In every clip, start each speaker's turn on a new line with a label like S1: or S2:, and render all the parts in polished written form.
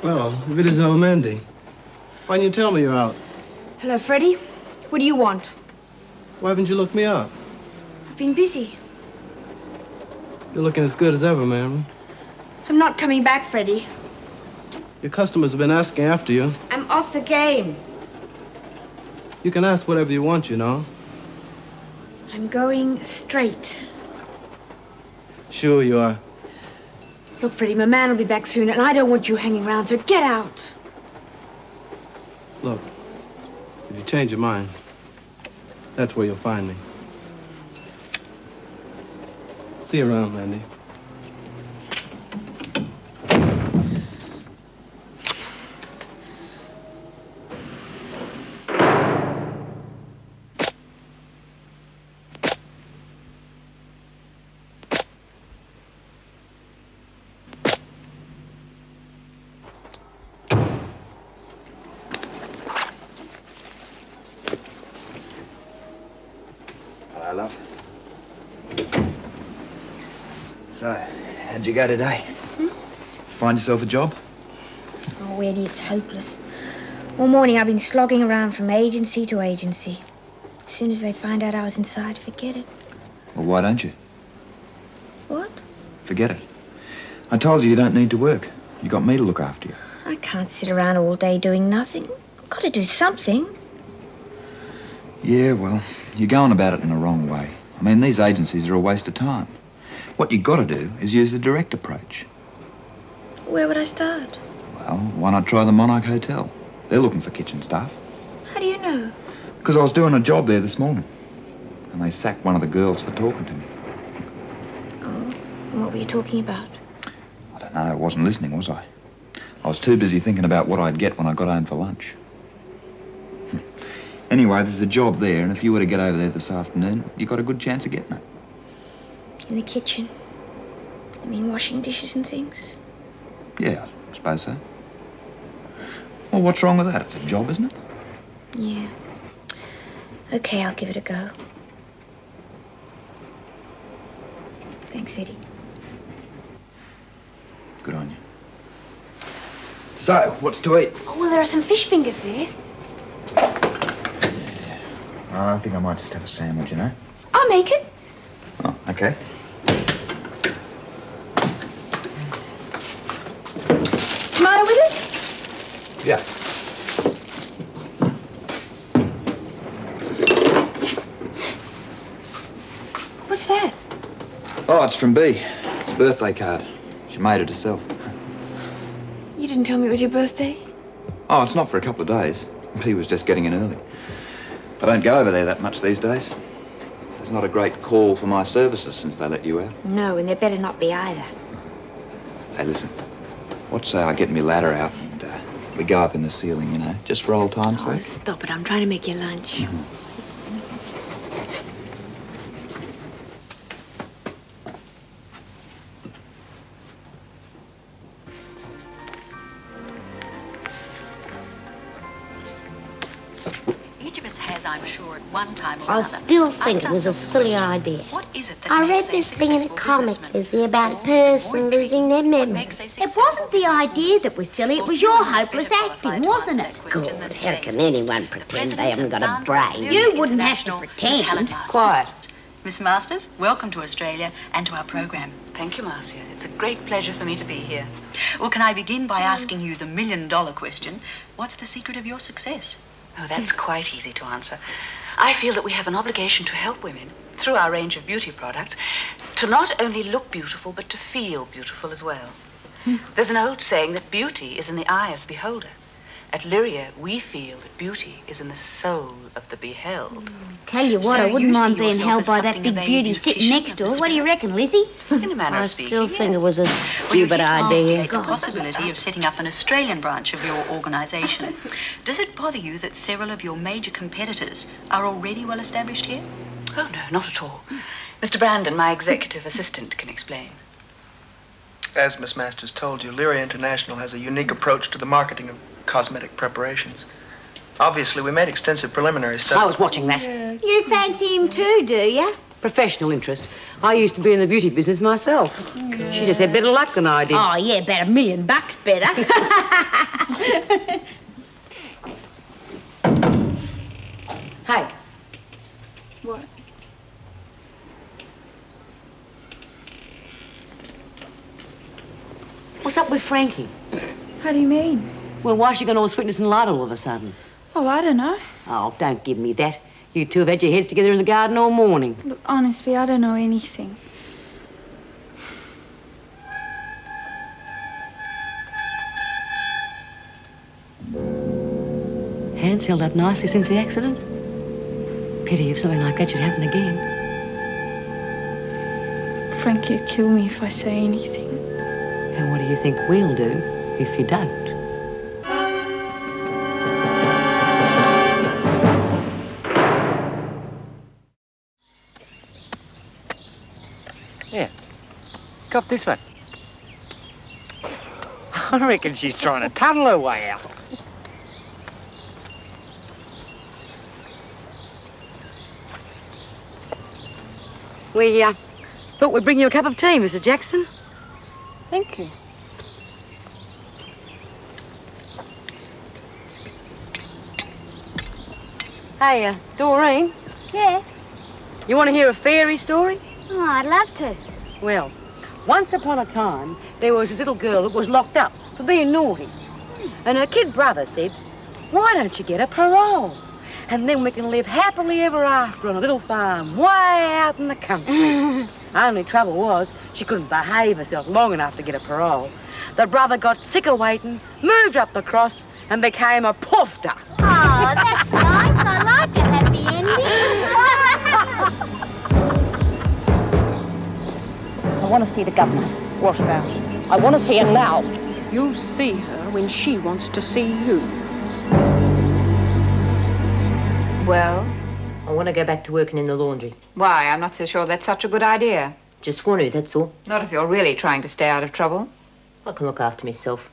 S1: Well, if it isn't Mandy, why didn't you tell me you're out?
S2: Hello, Freddie. What do you want?
S1: Why haven't you looked me up?
S2: I've been busy.
S1: You're looking as good as ever, ma'am.
S2: I'm not coming back, Freddie.
S1: Your customers have been asking after you.
S2: I'm off the game.
S1: You can ask whatever you want, you know.
S2: I'm going straight.
S1: Sure you are.
S2: Look, Freddie, my man will be back soon, and I don't want you hanging around, so get out.
S1: Look, if you change your mind, that's where you'll find me. See you around, Mandy.
S3: Hello, love. So, how'd you go today? Find yourself a job?
S4: Oh, Eddie, it's hopeless. All morning I've been slogging around from agency to agency. As soon as they find out I was inside, forget it.
S3: Well, why don't you?
S4: What?
S3: Forget it. I told you don't need to work. You got me to look after you.
S4: I can't sit around all day doing nothing. I've got to do something.
S3: Yeah, well, you're going about it in the wrong way. I mean, these agencies are a waste of time. What you got to do is use the direct approach.
S4: Where would I start?
S3: Well, why not try the Monarch Hotel? They're looking for kitchen staff.
S4: How do you know?
S3: Because I was doing a job there this morning. And they sacked one of the girls for talking to me.
S4: Oh, and what were you talking about?
S3: I don't know, I wasn't listening, was I? I was too busy thinking about what I'd get when I got home for lunch. Anyway, there's a job there, and if you were to get over there this afternoon, you got a good chance of getting it.
S4: In the kitchen? I mean, washing dishes and things?
S3: Yeah, I suppose so. Well, what's wrong with that? It's a job, isn't it?
S4: Yeah. Okay, I'll give it a go. Thanks, Eddie.
S3: Good on you. So, what's to eat?
S2: Oh, well, there are some fish fingers there.
S3: I think I might just have a sandwich, you know?
S2: I'll make it.
S3: Oh, okay.
S2: Tomato with it?
S3: Yeah.
S2: What's that?
S3: Oh, it's from Bea. It's a birthday card. She made it herself.
S2: You didn't tell me it was your birthday?
S3: Oh, it's not for a couple of days. Bea was just getting in early. I don't go over there that much these days. There's not a great call for my services since they let you out.
S4: No, and there better not be either.
S3: Hey, listen. What say I get me ladder out and we go up in the ceiling, you know, just for old time's
S4: Oh,
S3: sake?
S4: stop it. I'm trying to make you lunch.
S5: I'm sure at one time or
S6: I
S5: another.
S6: still think it was a silly idea.
S5: What is it that
S6: I
S5: makes
S6: read
S5: a
S6: this thing in a
S5: successful
S6: comic,
S5: businessman?
S6: Lizzie, about a person losing their memory.
S7: It wasn't the idea that was silly, it was your hopeless acting, wasn't it?
S6: Good, how can anyone pretend they haven't got a brain?
S7: You wouldn't have to pretend.
S5: Quiet. Miss Masters, welcome to Australia and to our program. Thank you, Marcia. It's a great pleasure for me to be here. Well, can I begin by asking you the million-dollar question? What's the secret of your success? Oh, that's quite easy to answer. I feel that we have an obligation to help women, through our range of beauty products, to not only look beautiful, but to feel beautiful as well. There's an old saying that beauty is in the eye of the beholder. At Lyria, we feel that beauty is in the soul of the beheld.
S7: Tell you what,
S5: So
S7: I wouldn't
S5: you
S7: mind
S5: see
S7: being
S5: yourself
S7: held
S5: as
S7: by that
S5: something
S7: big
S5: of a
S7: beauty sitting
S5: beautician
S7: next
S5: of
S7: to
S5: the
S7: her. What do you reckon, Lizzie?
S5: In a manner
S6: I
S5: of speaking,
S6: still think
S5: yes.
S6: it was a
S5: Well, you
S6: stupid idea.
S5: investigate the possibility of setting up an Australian branch of your organisation. Does it bother you that several of your major competitors are already well established here? Oh, no, not at all. Mr. Brandon, my executive assistant, can explain.
S8: As Miss Masters told you, Lyria International has a unique approach to the marketing of cosmetic preparations. Obviously, we made extensive preliminary studies.
S9: I was watching that.
S7: You fancy him too, do you?
S9: Professional interest. I used to be in the beauty business myself. She just had better luck than I did.
S7: Oh, yeah, about $1 million better.
S9: Hey.
S2: What?
S9: What's up with Frankie?
S2: How do you mean?
S9: Well, why's she gone all sweetness and light all of a sudden?
S2: Well, I don't know.
S9: Oh, don't give me that. You two have had your heads together in the garden all morning.
S2: Look, honestly, I don't know anything.
S9: Hands held up nicely since the accident. Pity if something like that should happen again.
S2: Frankie'd kill me if I say anything.
S9: And what do you think we'll do if you don't?
S10: Yeah. Cop this one. I reckon she's trying to tunnel her way out.
S9: We, thought we'd bring you a cup of tea, Mrs. Jackson.
S2: Thank you.
S9: Hey, Doreen.
S4: Yeah?
S9: You want to hear a fairy story?
S4: Oh, I'd love to.
S9: Well, once upon a time, there was this little girl that was locked up for being naughty. And her kid brother said, why don't you get a parole? And then we can live happily ever after on a little farm way out in the country. Only trouble was, she couldn't behave herself long enough to get a parole. The brother got sick of waiting, moved up the cross, and became a poofter.
S4: Oh, that's nice. I like a happy ending.
S11: I want to see the governor.
S12: What about?
S11: I want to see her now.
S12: You'll see her when she wants to see you.
S13: Well?
S11: I want to go back to working in the laundry.
S13: Why? I'm not so sure that's such a good idea.
S11: Just want to, that's all.
S13: Not if you're really trying to stay out of trouble.
S11: I can look after myself.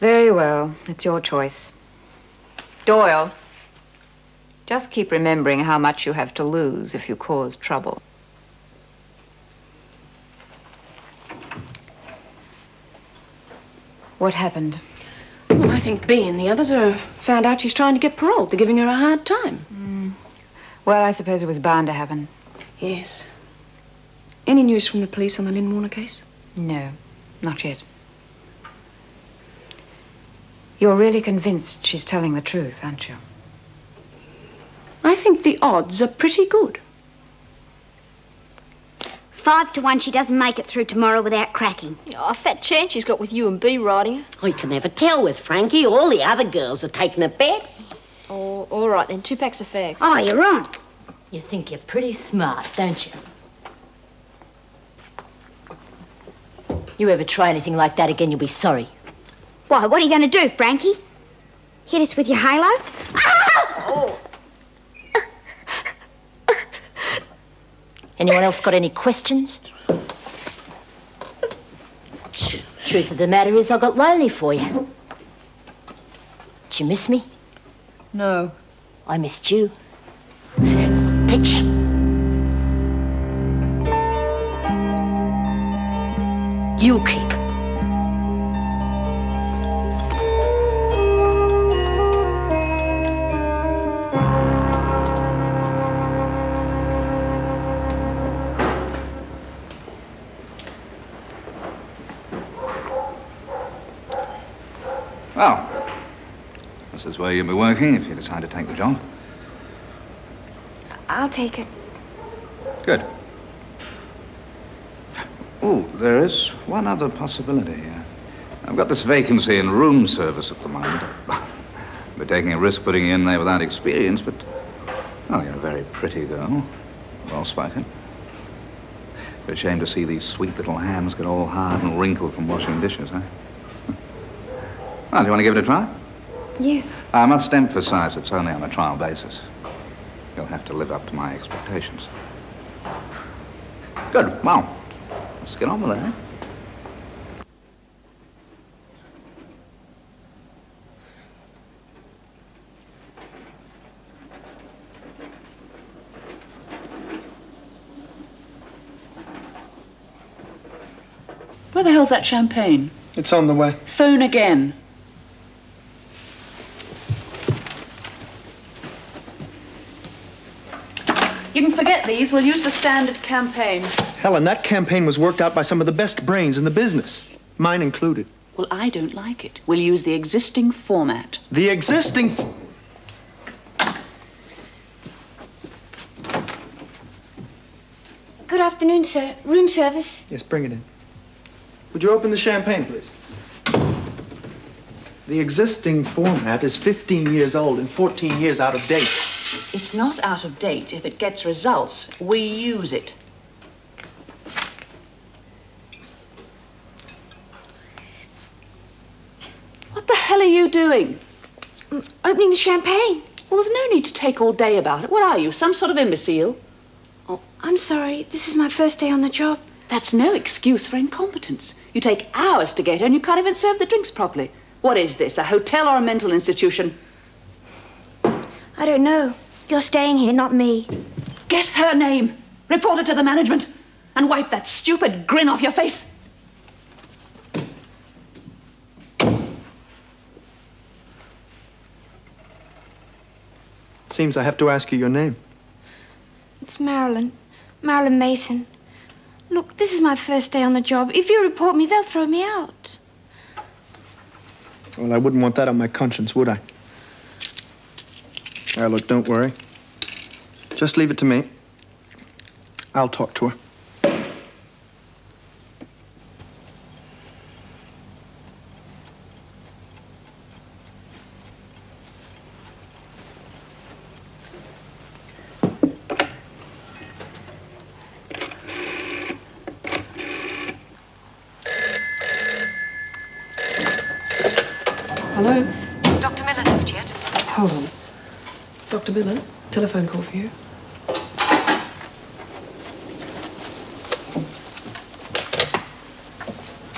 S13: Very well. It's your choice. Doyle, just keep remembering how much you have to lose if you cause trouble. What happened?
S12: Well, I think Bea and the others found out she's trying to get paroled. They're giving her a hard time.
S13: Well, I suppose it was bound to happen.
S12: Yes. Any news from the police on the Lynn Warner case?
S13: No, not yet. You're really convinced she's telling the truth, aren't you?
S12: I think the odds are pretty good.
S7: 5 to 1 she doesn't make it through tomorrow without cracking.
S14: Oh, a fat chance she's got with you and Bea riding her.
S6: I can never tell with Frankie. All the other girls are taking a bet.
S14: Oh, all right then. 2 packs of fags.
S7: Oh, you're on.
S11: You think you're pretty smart, don't you? You ever try anything like that again, you'll be sorry.
S4: Why, what are you going to do, Frankie? Hit us with your halo?
S11: Oh. Anyone else got any questions? Truth of the matter is, I got lonely for you. Did you miss me?
S14: No.
S11: I missed you. Bitch. You keep.
S3: Well, this is where you'll be working if you decide to take the job.
S2: I'll take it.
S3: Good. Oh, there is one other possibility. I've got this vacancy in room service at the moment. We're taking a risk putting you in there without experience, but, well, you're a very pretty girl. Well-spoken. It's a shame to see these sweet little hands get all hard and wrinkled from washing dishes, huh? Well, do you want to give it a try?
S2: Yes.
S3: I must emphasize it's only on a trial basis. You'll have to live up to my expectations. Good. Well, let's get on with it, eh?
S15: Where the hell's that champagne?
S8: It's on the way.
S15: Phone again. You can forget these. We'll use the standard campaign.
S8: Helen, that campaign was worked out by some of the best brains in the business, mine included.
S15: Well, I don't like it. We'll use the existing format.
S8: The existing...
S4: Good afternoon, sir. Room service.
S8: Yes, bring it in. Would you open the champagne, please? The existing format is 15 years old and 14 years out of date.
S15: It's not out of date. If it gets results, we use it. What the hell are you doing?
S4: Opening the champagne.
S15: Well, there's no need to take all day about it. What are you, some sort of imbecile?
S4: Oh, I'm sorry. This is my first day on the job.
S15: That's no excuse for incompetence. You take hours to get here and you can't even serve the drinks properly. What is this, a hotel or a mental institution?
S4: I don't know. You're staying here, not me.
S15: Get her name, report it to the management, and wipe that stupid grin off your face.
S8: It seems I have to ask you your name.
S4: It's Marilyn. Marilyn Mason. Look, this is my first day on the job. If you report me, they'll throw me out.
S8: Well, I wouldn't want that on my conscience, would I? Now, look, don't worry. Just leave it to me. I'll talk to her.
S12: Hello?
S13: Has Dr. Miller left yet?
S12: Hold on. Dr. Miller, telephone call for you.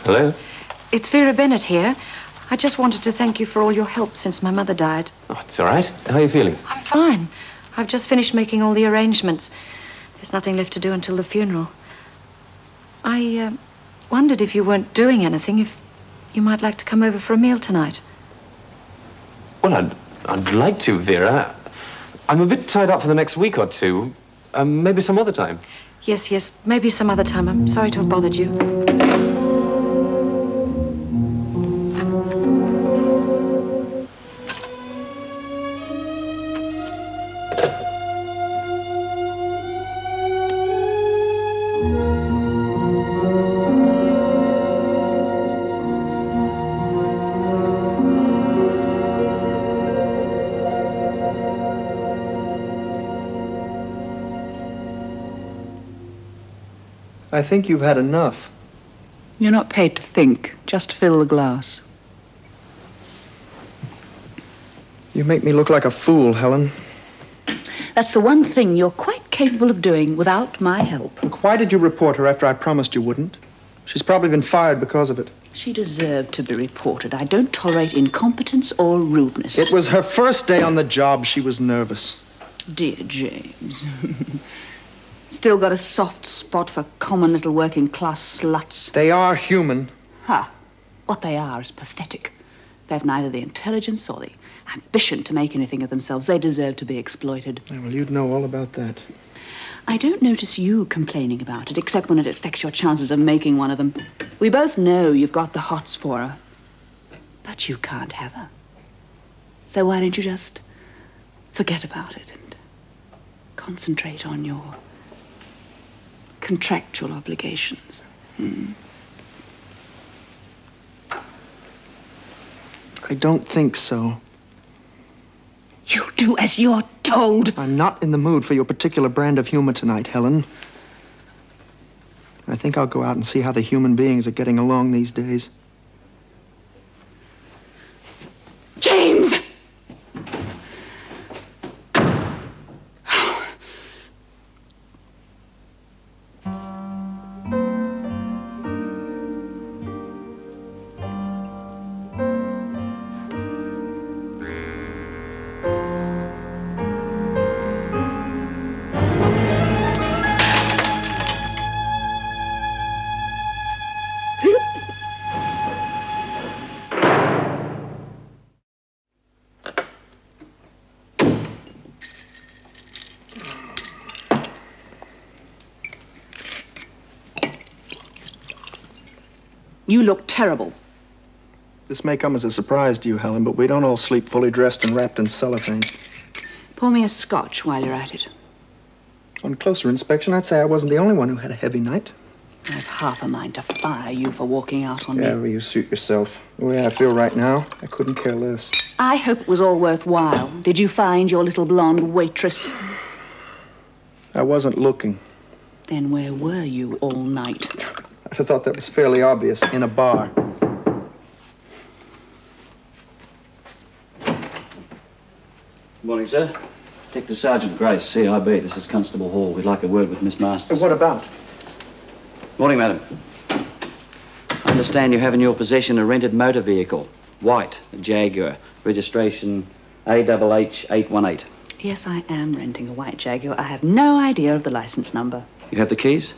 S16: Hello?
S17: It's Vera Bennett here. I just wanted to thank you for all your help since my mother died.
S16: Oh, it's all right. How are you feeling?
S17: I'm fine. I've just finished making all the arrangements. There's nothing left to do until the funeral. I wondered if you weren't doing anything, if you might like to come over for a meal tonight.
S16: Well, I'd like to, Vera. I'm a bit tied up for the next week or two. Maybe some other time.
S17: Yes, maybe some other time. I'm sorry to have bothered you.
S8: I think you've had enough.
S15: You're not paid to think. Just fill the glass.
S8: You make me look like a fool, Helen.
S15: That's the one thing you're quite capable of doing without my help.
S8: Look, why did you report her after I promised you wouldn't? She's probably been fired because of it.
S15: She deserved to be reported. I don't tolerate incompetence or rudeness.
S8: It was her first day on the job. She was nervous.
S15: Dear James. Still got a soft spot for common little working-class sluts.
S8: They are human.
S15: Ha! What they are is pathetic. They have neither the intelligence or the ambition to make anything of themselves. They deserve to be exploited.
S8: Yeah, well, you'd know all about that.
S15: I don't notice you complaining about it, except when it affects your chances of making one of them. We both know you've got the hots for her. But you can't have her. So why don't you just forget about it and concentrate on your contractual obligations?
S8: I don't think so.
S15: You do as you're told.
S8: I'm not in the mood for your particular brand of humor tonight, Helen. I think I'll go out and see how the human beings are getting along these days.
S15: James! You look terrible.
S8: This may come as a surprise to you, Helen, but we don't all sleep fully dressed and wrapped in cellophane.
S15: Pour me a scotch while you're at it.
S8: On closer inspection, I'd say I wasn't the only one who had a heavy night.
S15: I've half a mind to fire you for walking out on me.
S8: However you suit yourself. The way I feel right now, I couldn't care less.
S15: I hope it was all worthwhile. Did you find your little blonde waitress?
S8: I wasn't looking.
S15: Then where were you all night?
S8: I'd have thought that was fairly obvious. In a bar.
S18: Morning, sir. Detective Sergeant Grace, CIB. This is Constable Hall. We'd like a word with Miss Masters.
S8: What about?
S18: Morning, madam. I understand you have in your possession a rented motor vehicle. White, a Jaguar. Registration AHH818.
S15: Yes, I am renting a white Jaguar. I have no idea of the license number.
S18: You have the keys?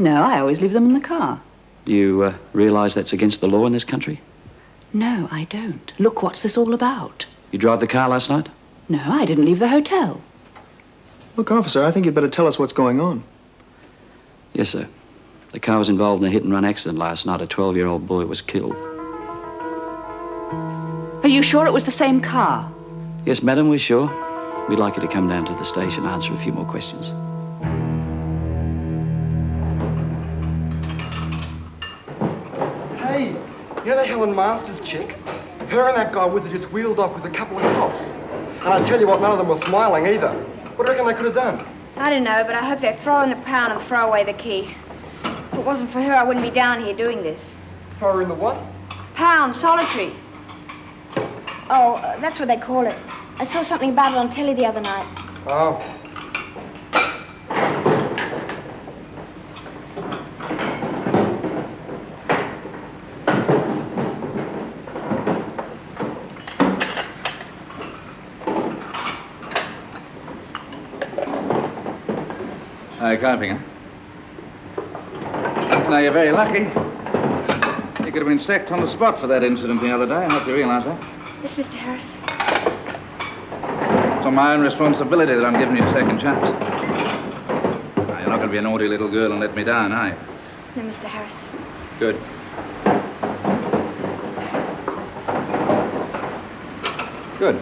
S15: No, I always leave them in the car.
S18: Do you realise that's against the law in this country?
S15: No, I don't. Look, what's this all about?
S18: You drove the car last night?
S15: No, I didn't leave the hotel.
S8: Look, officer, I think you'd better tell us what's going on.
S18: Yes, sir. The car was involved in a hit-and-run accident last night. A 12-year-old boy was killed.
S15: Are you sure it was the same car?
S18: Yes, madam, we're sure. We'd like you to come down to the station and answer a few more questions.
S19: Hey, you know that Helen Masters chick? Her and that guy with her just wheeled off with a couple of cops. And I tell you what, none of them were smiling either. What do you reckon they could have done?
S4: I don't know, but I hope they throw in the pound and throw away the key. If it wasn't for her, I wouldn't be down here doing this.
S19: Throw her in the what?
S4: Pound, solitary. Oh, that's what they call it. I saw something about it on telly the other night.
S19: Oh.
S3: Carping, Now, you're very lucky. You could have been sacked on the spot for that incident the other day. I hope you realise that.
S4: Yes, Mr. Harris.
S3: It's on my own responsibility that I'm giving you a second chance. Now, you're not going to be a naughty little girl and let me down, are you?
S4: No, Mr. Harris.
S3: Good. Good.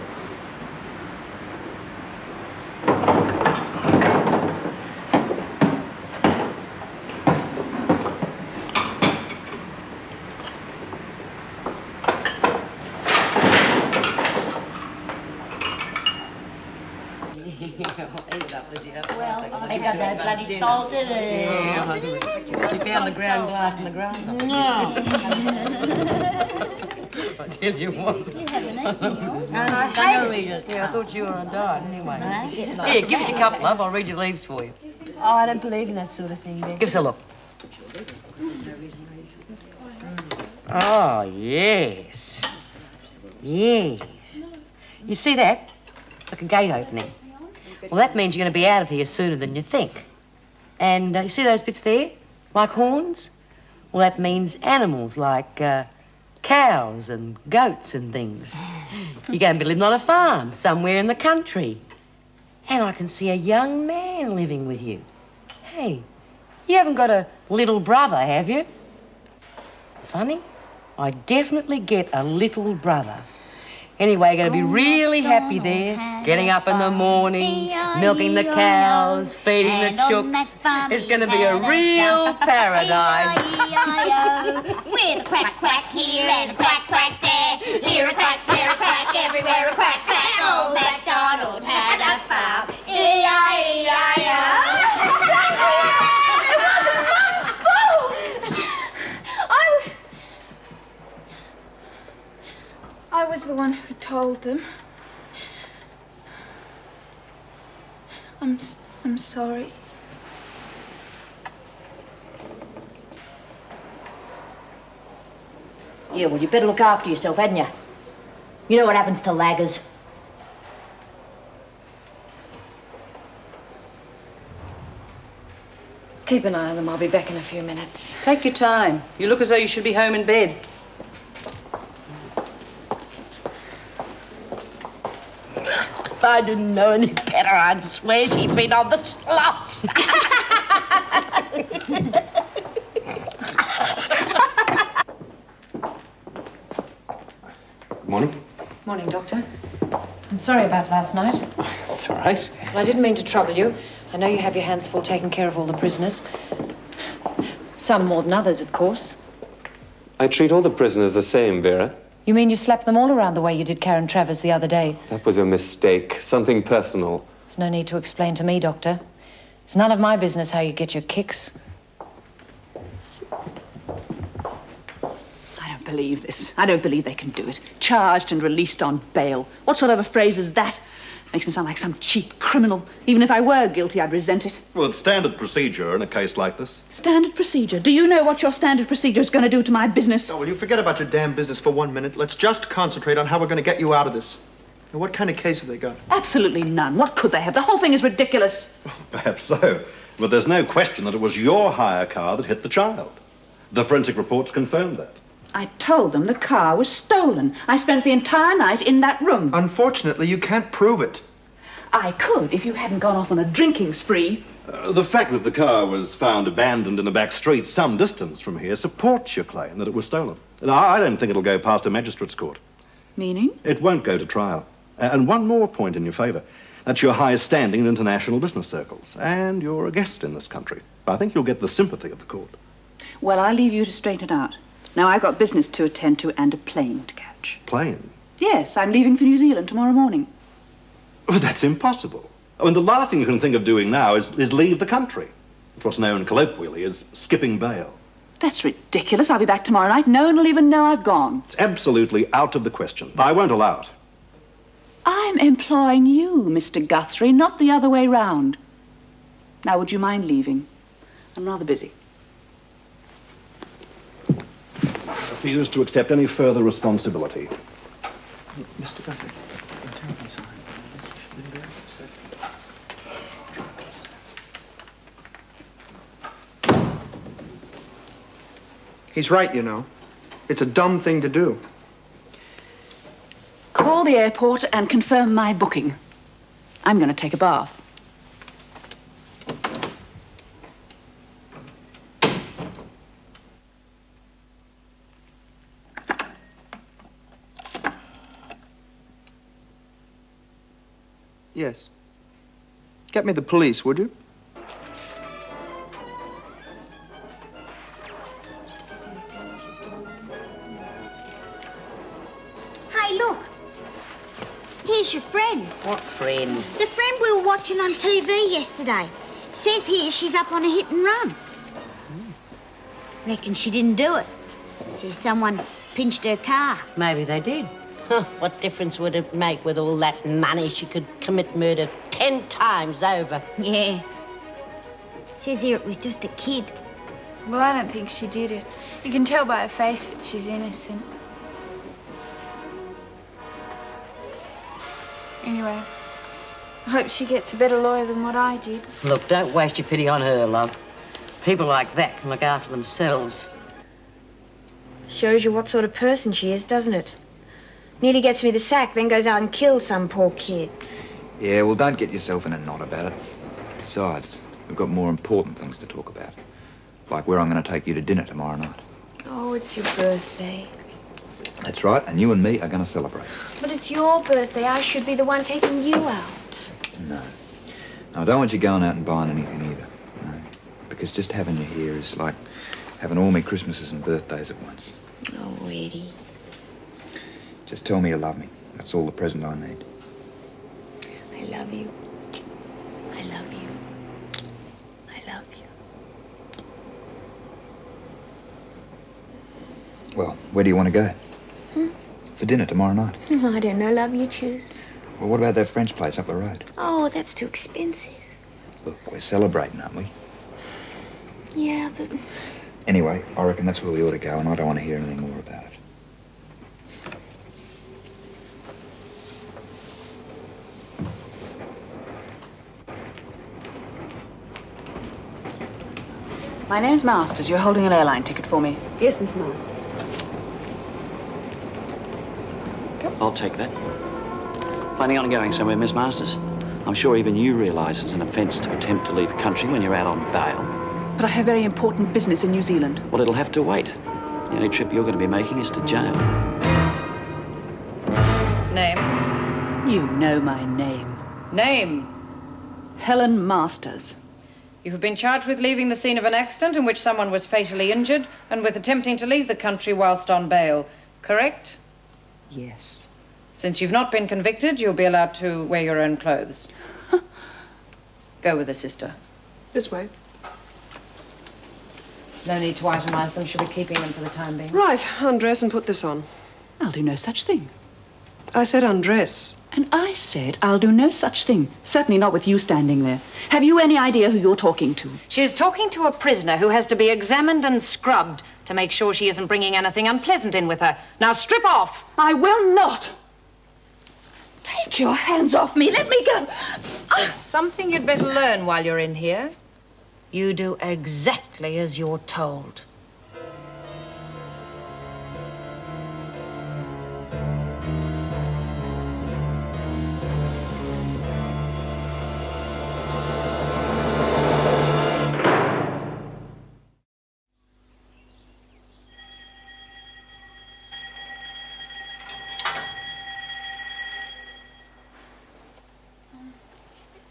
S11: Well, they got that bloody salt in it.
S9: Yeah. You found the ground glass in the grass.
S11: No.
S9: I tell you what.
S11: You haven't eaten yours.
S9: Yeah, I thought you were on diet anyway. Here, give us your cup, love. I'll read your leaves for you.
S14: Oh, I don't believe in that sort of thing, Beck.
S9: Give us a look. Oh, yes. Yes. You see that? Like a gate opening. Well, that means you're going to be out of here sooner than you think. And you see those bits there? Like horns? Well, that means animals like cows and goats and things. You're going to be living on a farm somewhere in the country. And I can see a young man living with you. Hey, you haven't got a little brother, have you? Funny, I definitely get a little brother. Anyway, you're going to be really happy there, getting up in the morning, milking the cows, feeding the chooks. It's going to be a real paradise.
S7: With a quack, quack here and a quack, quack there. Here a quack, there a quack, everywhere a quack, quack. Old MacDonald had a fowl. E-I-E-I-O.
S14: It wasn't Mum's fault! I was the one who told them. I'm sorry.
S11: Yeah, well, you better look after yourself, hadn't you? You know what happens to laggers.
S17: Keep an eye on them. I'll be back in a few minutes.
S15: Take your time. You look as though you should be home in bed.
S7: If I didn't know any better, I'd swear she'd been on the slops.
S16: Morning.
S17: Morning, Doctor. I'm sorry about last night.
S16: It's all right.
S17: Well, I didn't mean to trouble you. I know you have your hands full taking care of all the prisoners. Some more than others, of course.
S16: I treat all the prisoners the same, Vera.
S17: You mean you slapped them all around the way you did Karen Travers the other day?
S16: That was a mistake. Something personal.
S17: There's no need to explain to me, Doctor. It's none of my business how you get your kicks.
S15: I don't believe this. I don't believe they can do it. Charged and released on bail. What sort of a phrase is that? Makes me sound like some cheap criminal. Even if I were guilty, I'd resent it.
S20: Well, it's standard procedure in a case like this.
S15: Standard procedure? Do you know what your standard procedure is going to do to my business?
S8: Oh, will you forget about your damn business for 1 minute? Let's just concentrate on how we're going to get you out of this. Now, what kind of case have they got?
S15: Absolutely none. What could they have? The whole thing is ridiculous.
S20: Perhaps so. But there's no question that it was your hire car that hit the child. The forensic reports confirmed that.
S15: I told them the car was stolen. I spent the entire night in that room.
S8: Unfortunately, you can't prove it.
S15: I could if you hadn't gone off on a drinking spree.
S20: The fact that the car was found abandoned in a back street some distance from here supports your claim that it was stolen. And I don't think it'll go past a magistrate's court.
S15: Meaning?
S20: It won't go to trial. And one more point in your favour. That's your highest standing in international business circles. And you're a guest in this country. I think you'll get the sympathy of the court.
S15: Well, I'll leave you to straighten it out. Now, I've got business to attend to and a plane to catch.
S20: Plane?
S15: Yes, I'm leaving for New Zealand tomorrow morning.
S20: Well, that's impossible. I mean, the last thing you can think of doing now is leave the country. It's what's known colloquially as skipping bail.
S15: That's ridiculous. I'll be back tomorrow night. No one will even know I've gone.
S20: It's absolutely out of the question. I won't allow it.
S15: I'm employing you, Mr. Guthrie, not the other way round. Now, would you mind leaving? I'm rather busy.
S20: I refuse to accept any further responsibility.
S8: Mr. Guthrie, I'm terribly sorry. He's right, you know. It's a dumb thing to do.
S15: Call the airport and confirm my booking. I'm going to take a bath.
S8: Yes. Get me the police, would you?
S4: Hey, look. Here's your friend.
S6: What friend?
S4: The friend we were watching on TV yesterday. Says here she's up on a hit and run. Reckon she didn't do it. Says someone pinched her car.
S6: Maybe they did. Huh, what difference would it make with all that money? She could commit murder 10 times over.
S4: Yeah. Says here it was just a kid.
S14: Well, I don't think she did it. You can tell by her face that she's innocent. Anyway, I hope she gets a better lawyer than what I did.
S6: Look, don't waste your pity on her, love. People like that can look after themselves.
S4: Shows you what sort of person she is, doesn't it? Nearly gets me the sack, then goes out and kills some poor kid.
S21: Yeah, well, don't get yourself in a knot about it. Besides, we've got more important things to talk about. Like where I'm going to take you to dinner tomorrow night.
S4: Oh, it's your birthday.
S21: That's right, and you and me are going to celebrate.
S4: But it's your birthday. I should be the one taking you out.
S21: No. I don't want you going out and buying anything either. No. Because just having you here is like having all my Christmases and birthdays at once.
S4: Oh, Eddie.
S21: Just tell me you love me. That's all the present I need.
S4: I love you. I love you. I love you.
S21: Well, where do you want to go? For dinner tomorrow night?
S4: Oh, I don't know, love. You choose.
S21: Well, what about that French place up the road?
S4: Oh, that's too expensive.
S21: Look, we're celebrating, aren't we?
S4: Yeah, but...
S21: Anyway, I reckon that's where we ought to go, and I don't want to hear anything more about it.
S15: My name's Masters. You're holding an airline ticket for me.
S17: Yes, Miss Masters.
S18: I'll take that. Planning on going somewhere, Miss Masters? I'm sure even you realise it's an offence to attempt to leave a country when you're out on bail.
S15: But I have very important business in New Zealand.
S18: Well, it'll have to wait. The only trip you're going to be making is to jail.
S17: Name?
S15: You know my name.
S17: Name?
S15: Helen Masters.
S17: You have been charged with leaving the scene of an accident in which someone was fatally injured and with attempting to leave the country whilst on bail. Correct?
S15: Yes.
S17: Since you've not been convicted, you'll be allowed to wear your own clothes. Go with her, sister.
S12: This way.
S17: No need to itemize them. She'll be keeping them for the time being.
S12: Right, undress and put this on.
S15: I'll do no such thing.
S12: I said undress.
S15: And I said I'll do no such thing. Certainly not with you standing there. Have you any idea who you're talking to?
S17: She's talking to a prisoner who has to be examined and scrubbed to make sure she isn't bringing anything unpleasant in with her. Now strip off.
S15: I will not. Take your hands off me. Let me go.
S17: There's something you'd better learn while you're in here. You do exactly as you're told.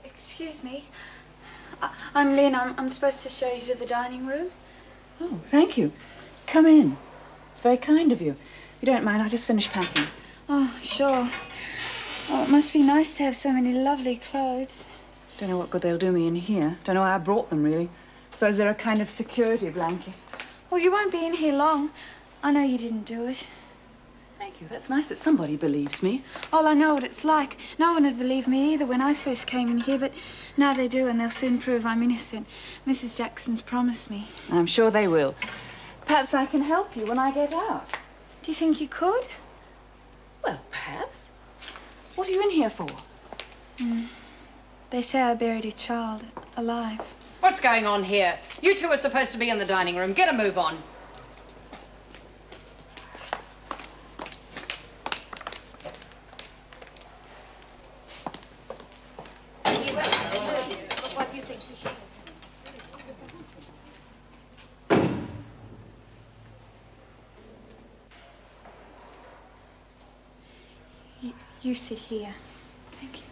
S14: Excuse me. I'm Lynn. I'm supposed to show you to the dining room.
S15: Oh, thank you. Come in. It's very kind of you. If you don't mind, I'll just finish packing.
S14: Oh, sure. Oh, it must be nice to have so many lovely clothes.
S15: Don't know what good they'll do me in here. Don't know why I brought them, really. Suppose they're a kind of security blanket.
S14: Well, you won't be in here long. I know you didn't do it.
S15: Thank you. That's nice that somebody believes me.
S14: Oh, I know what it's like. No one would believe me either when I first came in here, but now they do, and they'll soon prove I'm innocent. Mrs. Jackson's promised me.
S15: I'm sure they will. Perhaps I can help you when I get out.
S14: Do you think you could?
S15: Well, perhaps. What are you in here for?
S14: They say I buried a child alive.
S17: What's going on here? You two are supposed to be in the dining room. Get a move on.
S14: You sit here. Thank you.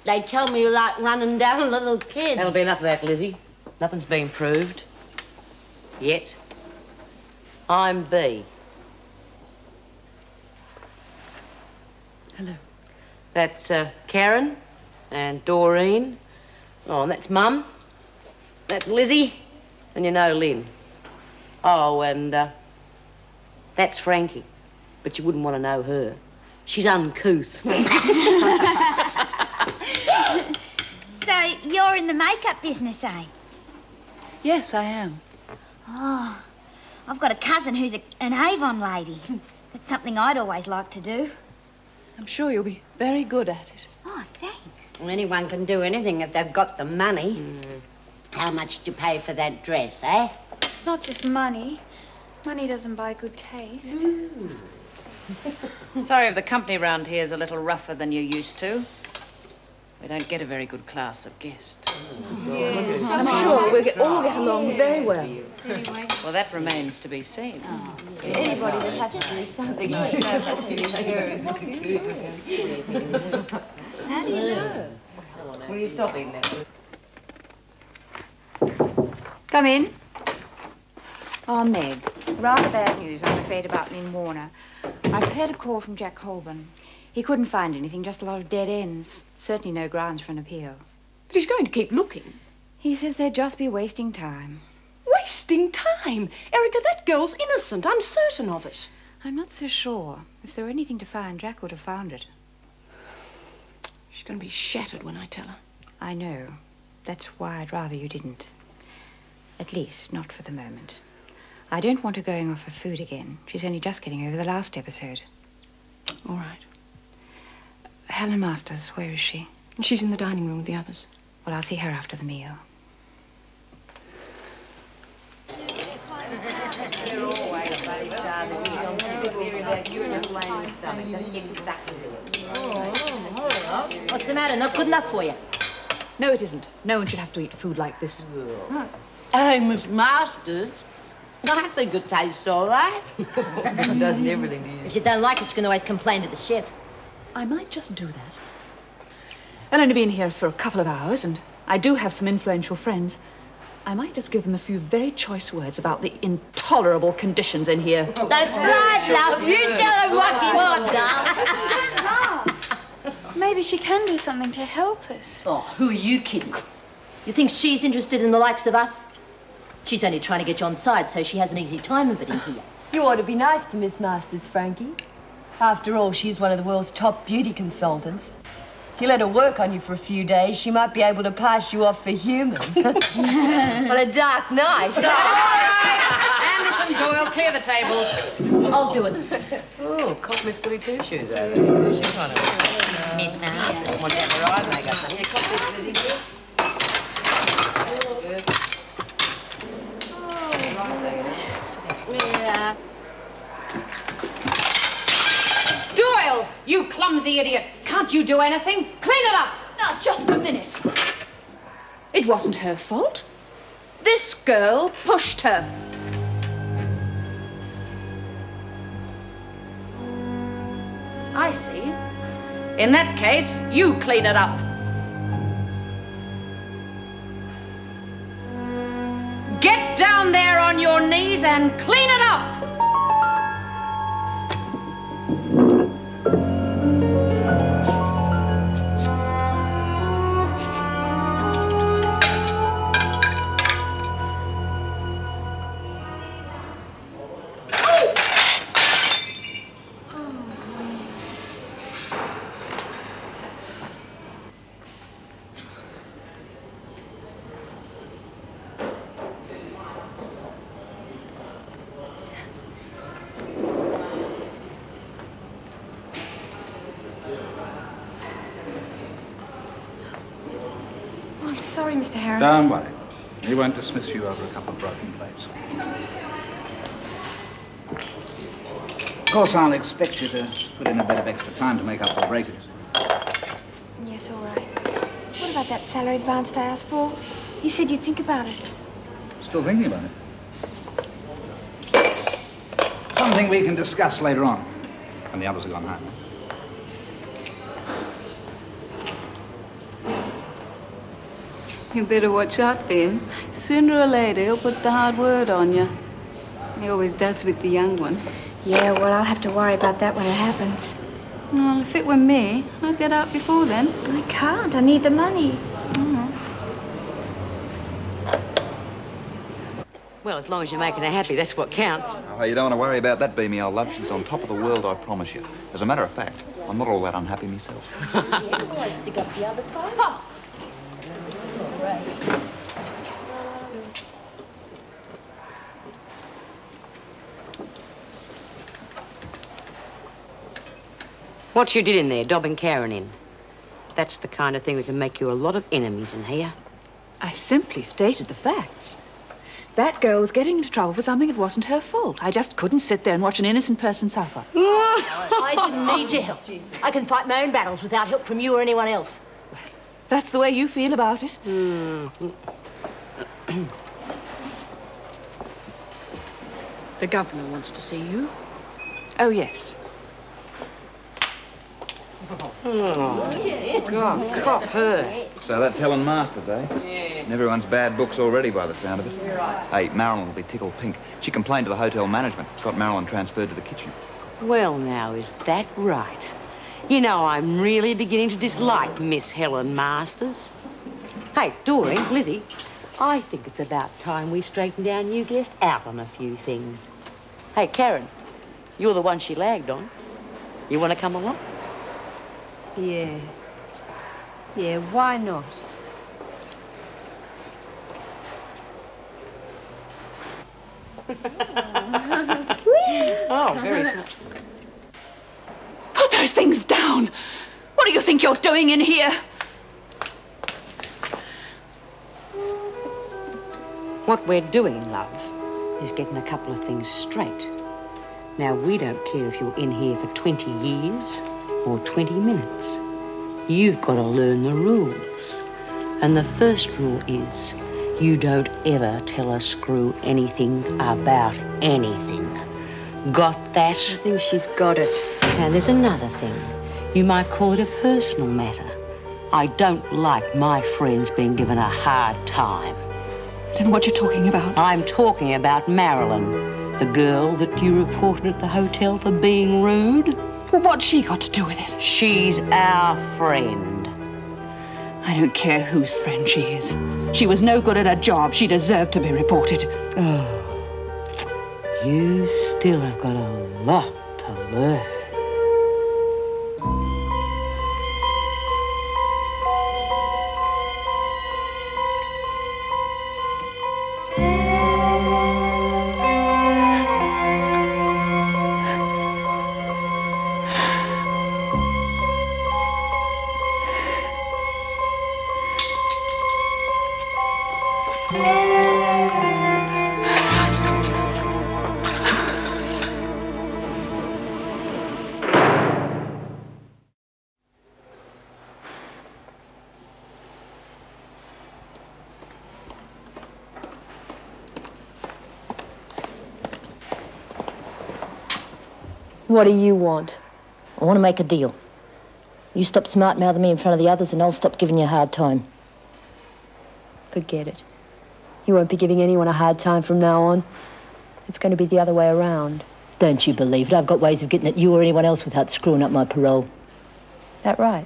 S6: They tell me you like running down little kids.
S9: That'll be enough of that, Lizzie. Nothing's been proved. Yet.
S6: I'm B.
S15: Hello.
S6: That's Karen and Doreen. Oh, and that's Mum. That's Lizzie. And you know Lynn. Oh, and that's Frankie. But you wouldn't want to know her. She's uncouth.
S7: So you're in the makeup business, eh?
S15: Yes, I am.
S7: Oh, I've got a cousin who's an Avon lady. That's something I'd always like to do.
S15: I'm sure you'll be very good at it.
S7: Oh, thanks.
S6: Well, anyone can do anything if they've got the money. How much did you pay for that dress, eh?
S14: It's not just money. Money doesn't buy good taste.
S17: Sorry if the company round here is a little rougher than you're used to. We don't get a very good class of guest.
S15: Yes. I'm sure we'll all get along very well.
S17: Well, that remains to be seen.
S15: Anybody that has to do something like that has to be
S17: How do you know? Will you stop eating that?
S4: Come in. Oh, Meg. Rather bad news, I'm afraid, about Lynn Warner. I've heard a call from Jack Colburn. He couldn't find anything, just a lot of dead ends. Certainly no grounds for an appeal.
S12: But he's going to keep looking.
S4: He says they'd just be wasting time.
S12: Wasting time? Erica, that girl's innocent. I'm certain of it.
S4: I'm not so sure. If there were anything to find, Jack would have found it.
S12: She's going to be shattered when I tell her.
S4: I know. That's why I'd rather you didn't. At least, not for the moment. I don't want her going off her food again. She's only just getting over the last episode.
S12: All right.
S4: Helen Masters, where is she?
S12: She's in the dining room with the others.
S4: Well, I'll see her after the meal.
S11: What's the matter? Not good enough for you?
S15: No, it isn't. No one should have to eat food like this.
S6: Hey, Miss Masters. I think it tastes all right. It doesn't everything to you.
S11: If you don't like it, you can always complain to the chef.
S15: I might just do that. I've only been here for a couple of hours, and I do have some influential friends. I might just give them a few very choice words about the intolerable conditions in here.
S11: That's right, love. You tell them what you want, darling.
S14: Maybe she can do something to help us.
S11: Oh, who are you kidding? You think she's interested in the likes of us? She's only trying to get you on side so she has an easy time of it in here.
S1: You ought to be nice to Miss Masters, Frankie. After all, she's one of the world's top beauty consultants. If you let her work on you for a few days, she might be able to pass you off for human. Well, a dark night.
S15: All right. Anderson, Doyle, clear the tables.
S11: I'll do it.
S6: Oh, caught Miss Goody Two-Shoes over there. She's trying to...
S11: Miss Masters.
S6: Want to have a ride, make up. Here, caught this Lizzie.
S15: Doyle, you clumsy idiot. Can't you do anything? Clean it up. Now, just a minute. It wasn't her fault. This girl pushed her. I see. In that case, you clean it up. Get down there on your knees and clean it up.
S14: Sorry, Mr. Harris.
S3: Don't worry. He won't dismiss you over a couple of broken plates. Of course, I'll expect you to put in a bit of extra time to make up for ratings.
S14: Yes, all right. What about that salary advance I asked for? You said you'd think about it.
S3: Still thinking about it? Something we can discuss later on, when the others have gone home.
S15: You better watch out for him. Sooner or later, he'll put the hard word on you. He always does with the young ones.
S14: Yeah, well, I'll have to worry about that when it happens.
S15: Well, if it were me, I'd get out before then.
S14: I can't. I need the money.
S6: Well, as long as you're making her happy, that's what counts.
S21: Oh, you don't want to worry about that, Beamy, old love. She's on top of the world, I promise you. As a matter of fact, I'm not all that unhappy myself.
S11: Yeah, always stick up the other times.
S6: What you did in there, dobbing Karen in. That's the kind of thing that can make you a lot of enemies in here.
S15: I simply stated the facts. That girl was getting into trouble for something that wasn't her fault. I just couldn't sit there and watch an innocent person suffer.
S11: I didn't need your help. I can fight my own battles without help from you or anyone else.
S15: That's the way you feel about it?
S9: The governor wants to see you.
S15: Oh, yes.
S6: Oh, God, cop her.
S21: So that's Helen Masters, eh?
S6: Yeah.
S21: And everyone's bad books already by the sound of it.
S6: You're right.
S21: Hey, Marilyn will be tickled pink. She complained to the hotel management. Got Marilyn transferred to the kitchen.
S6: Well, now, is that right? You know, I'm really beginning to dislike Miss Helen Masters. Hey, Doreen, Lizzie, I think it's about time we straightened our new guest out on a few things. Hey, Karen, you're the one she lagged on. You want to come along?
S1: Yeah. Yeah, why not?
S6: Oh, very smart.
S15: Put those things down! What do you think you're doing in here?
S6: What we're doing, love, is getting a couple of things straight. Now, we don't care if you're in here for 20 years or 20 minutes. You've got to learn the rules. And the first rule is you don't ever tell a screw anything about anything. Got that?
S2: I think she's got it.
S6: And there's another thing. You might call it a personal matter. I don't like my friends being given a hard time.
S15: Then what you talking about?
S6: I'm talking about Marilyn, the girl that you reported at the hotel for being rude.
S15: Well, what's she got to do with it?
S6: She's our friend.
S15: I don't care whose friend she is. She was no good at her job. She deserved to be reported.
S6: Oh, you still have got a lot to learn.
S1: What do you want?
S11: I want to make a deal. You stop smart-mouthing me in front of the others and I'll stop giving you a hard time.
S1: Forget it. You won't be giving anyone a hard time from now on. It's going to be the other way around.
S11: Don't you believe it? I've got ways of getting at you or anyone else without screwing up my parole.
S1: That right?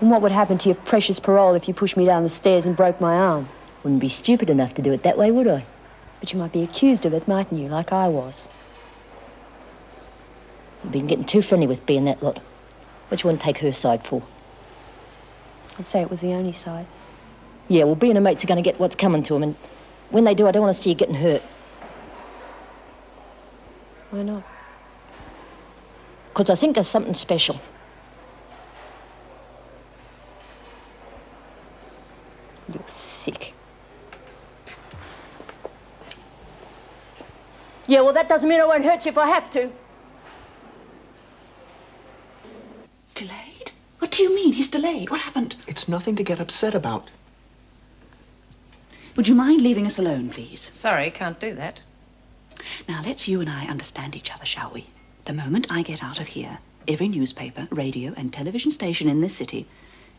S1: And what would happen to your precious parole if you pushed me down the stairs and broke my arm?
S11: Wouldn't be stupid enough to do it that way, would I?
S1: But you might be accused of it, mightn't you, like I was?
S11: You've been getting too friendly with Bea and that lot. What you want to take her side for?
S1: I'd say it was the only side.
S11: Yeah, well, Bea and her mates are going to get what's coming to them, and when they do, I don't want to see you getting hurt.
S1: Why not?
S11: Because I think there's something special.
S1: You're sick.
S11: Yeah, well, that doesn't mean I won't hurt you if I have to.
S15: Delayed? What do you mean he's delayed? What happened?
S8: It's nothing to get upset about.
S15: Would you mind leaving us alone, please?
S17: Sorry, can't do that.
S15: Now, let's you and I understand each other, shall we? The moment I get out of here, every newspaper, radio, and television station in this city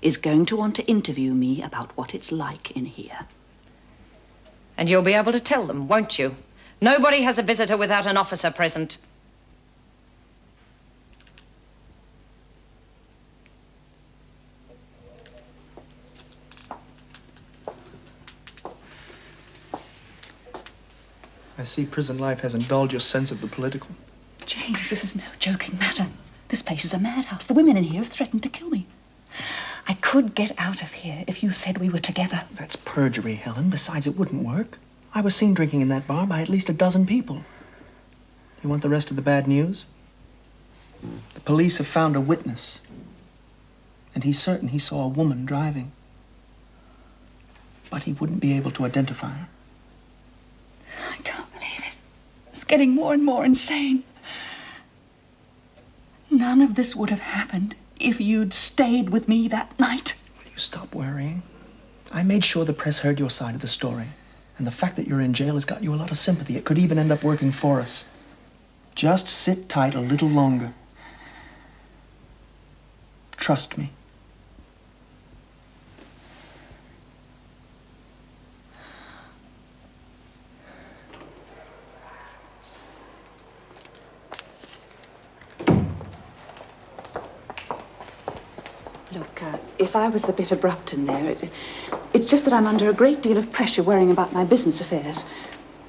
S15: is going to want to interview me about what it's like in here.
S17: And you'll be able to tell them, won't you? Nobody has a visitor without an officer present.
S8: I see prison life has indulged your sense of the political.
S15: James, this is no joking matter. This place is a madhouse. The women in here have threatened to kill me. I could get out of here if you said we were together.
S8: That's perjury, Helen. Besides, it wouldn't work. I was seen drinking in that bar by at least a dozen people. You want the rest of the bad news? The police have found a witness. And he's certain he saw a woman driving. But he wouldn't be able to identify her.
S15: I can't believe it. It's getting more and more insane. None of this would have happened if you'd stayed with me that night.
S8: Will you stop worrying? I made sure the press heard your side of the story. And the fact that you're in jail has got you a lot of sympathy. It could even end up working for us. Just sit tight a little longer. Trust me.
S15: Look, if I was a bit abrupt in there, it's just that I'm under a great deal of pressure worrying about my business affairs.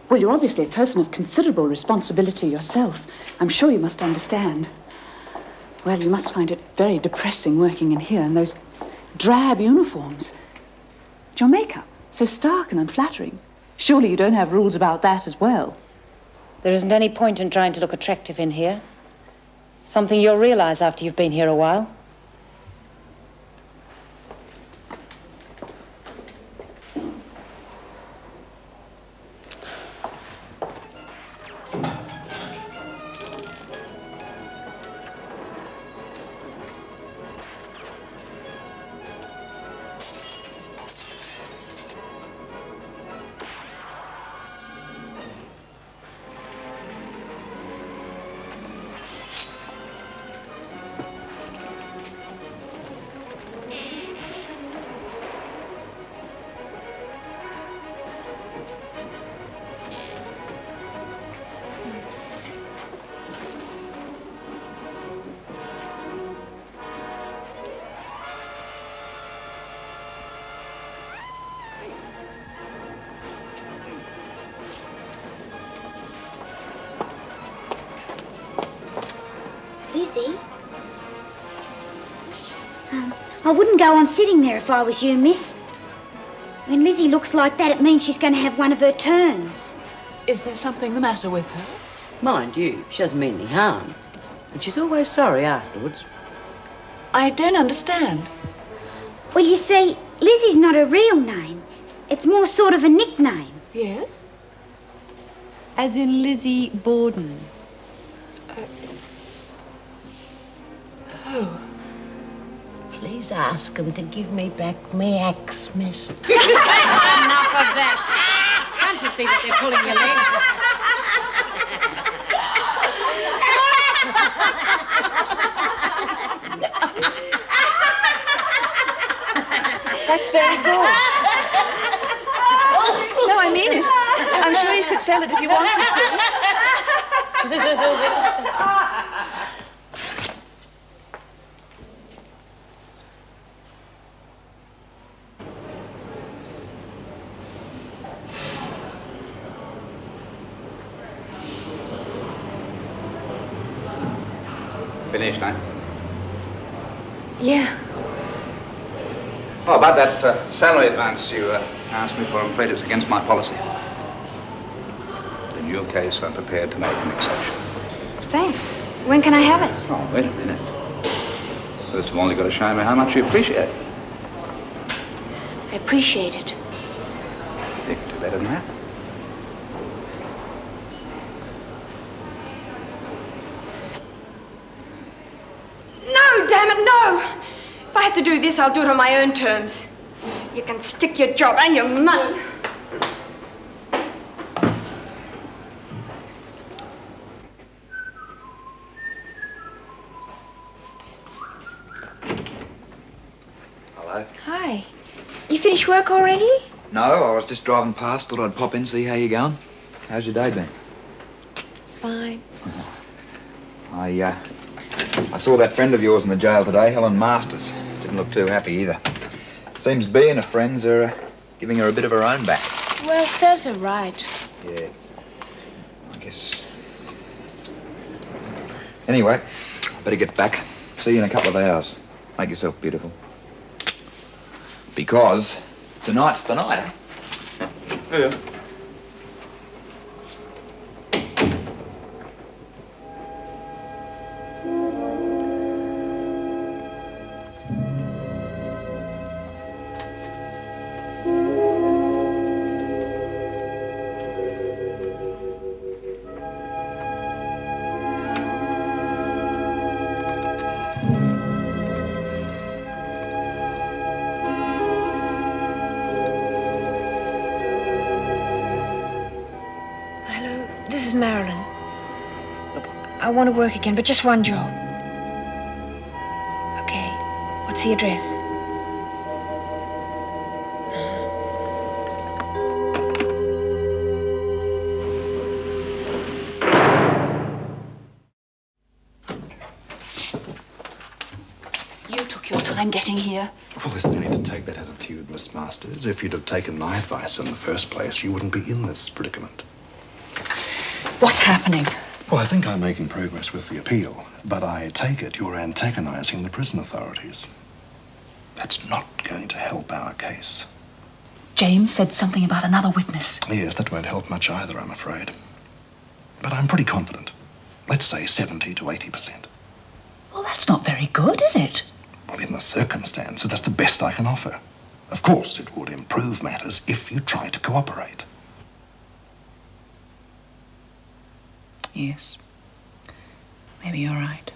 S15: Well, you're obviously a person of considerable responsibility yourself. I'm sure you must understand. Well, you must find it very depressing working in here in those drab uniforms. Your makeup, so stark and unflattering. Surely you don't have rules about that as well.
S17: There isn't any point in trying to look attractive in here. Something you'll realize after you've been here a while.
S5: Lizzie. I wouldn't go on sitting there if I was you, miss. When Lizzie looks like that, it means she's going to have one of her turns.
S15: Is there something the matter with her?
S6: Mind you, she doesn't mean any harm. And she's always sorry afterwards.
S15: I don't understand.
S5: Well, you see, Lizzie's not her real name. It's more sort of a nickname.
S15: Yes?
S1: As in Lizzie Borden.
S15: Oh.
S22: Please ask him to give me back my axe, miss.
S4: Enough of that. Can't you see that they're pulling your leg?
S2: That's very good. No, I mean it. I'm sure you could sell it if you wanted to.
S3: Finished, eh?
S2: Yeah.
S3: Oh, about that salary advance you asked me for, I'm afraid it's against my policy. But in your case, I'm prepared to make an exception.
S2: Thanks. When can I have it?
S3: Oh, wait a minute. First of all, you've got to show me how much you appreciate it.
S2: I appreciate it.
S3: You can do better than that.
S2: No, damn it, no! If I have to do this, I'll do it on my own terms. You can stick your job and your money.
S21: Hello.
S2: Hi. You finished work already?
S21: No, I was just driving past. Thought I'd pop in, see how you going. How's your day been?
S2: Fine.
S21: I saw that friend of yours in the jail today, Helen Masters. Didn't look too happy either. Seems Bea and her friends are giving her a bit of her own back.
S2: Well, serves her right.
S21: Yeah, I guess. Anyway, I better get back. See you in a couple of hours. Make yourself beautiful. Because tonight's the night, eh? Yeah.
S2: This is Marilyn. Look, I want to work again, but just one job. Okay, what's the address?
S15: You took your time getting here.
S20: Well, there's no need to take that attitude, Miss Masters. If you'd have taken my advice in the first place, you wouldn't be in this predicament.
S15: What's happening?
S20: Well, I think I'm making progress with the appeal, but I take it you're antagonizing the prison authorities. That's not going to help our case.
S15: James said something about another witness.
S20: Yes, that won't help much either, I'm afraid. But I'm pretty confident. Let's say 70 to 80%.
S15: Well, that's not very good, is it?
S20: Well, in the circumstance, that's the best I can offer. Of course, it would improve matters if you try to cooperate.
S15: Yes. Maybe you're right.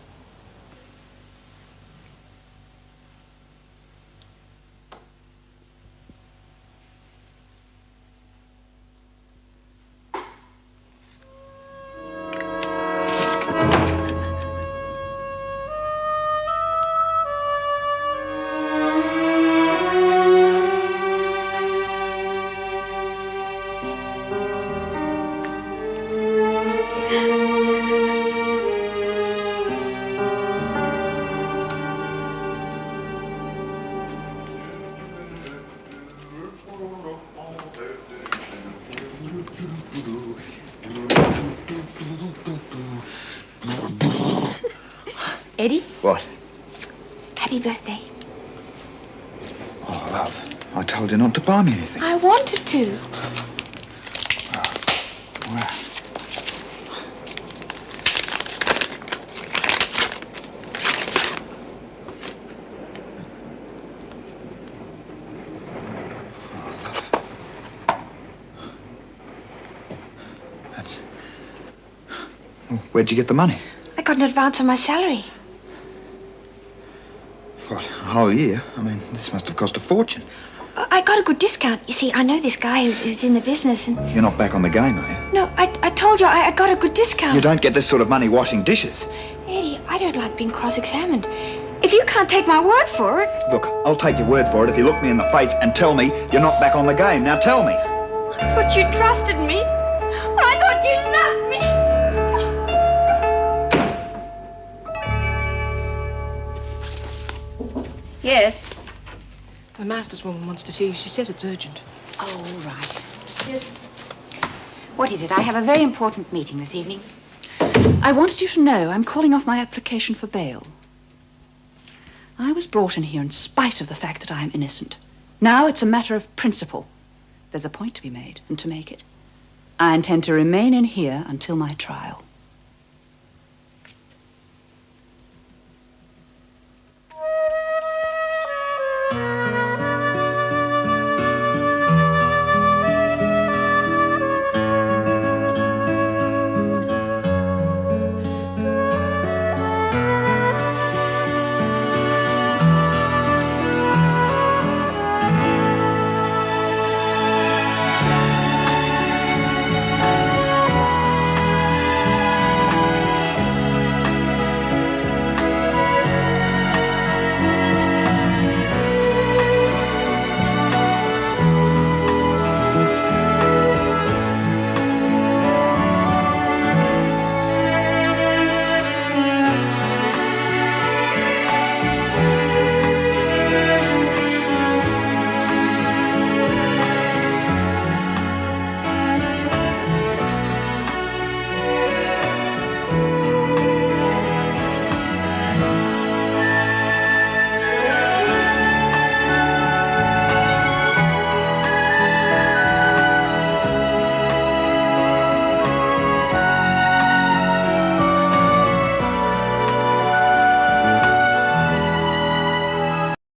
S17: Eddie?
S21: What?
S17: Happy birthday.
S21: Oh, love, I told you not to buy me anything.
S17: I wanted to.
S21: Wow. Where'd you get the money?
S2: I got an advance on my salary.
S21: What, a whole year? I mean, this must have cost a fortune.
S2: I got a good discount. You see, I know this guy who's in the business, and...
S21: You're not back on the game, are you?
S2: No, I told you I got a good discount.
S21: You don't get this sort of money washing dishes.
S2: Eddie, I don't like being cross-examined. If you can't take my word for it...
S21: Look, I'll take your word for it if you look me in the face and tell me you're not back on the game. Now tell me.
S2: I thought you trusted me. I thought you loved me.
S12: Yes? The master's woman wants to see you. She says it's urgent.
S4: Oh, right. Yes. What is it? I have a very important meeting this evening.
S15: I wanted you to know I'm calling off my application for bail. I was brought in here in spite of the fact that I am innocent. Now it's a matter of principle. There's a point to be made, and to make it, I intend to remain in here until my trial.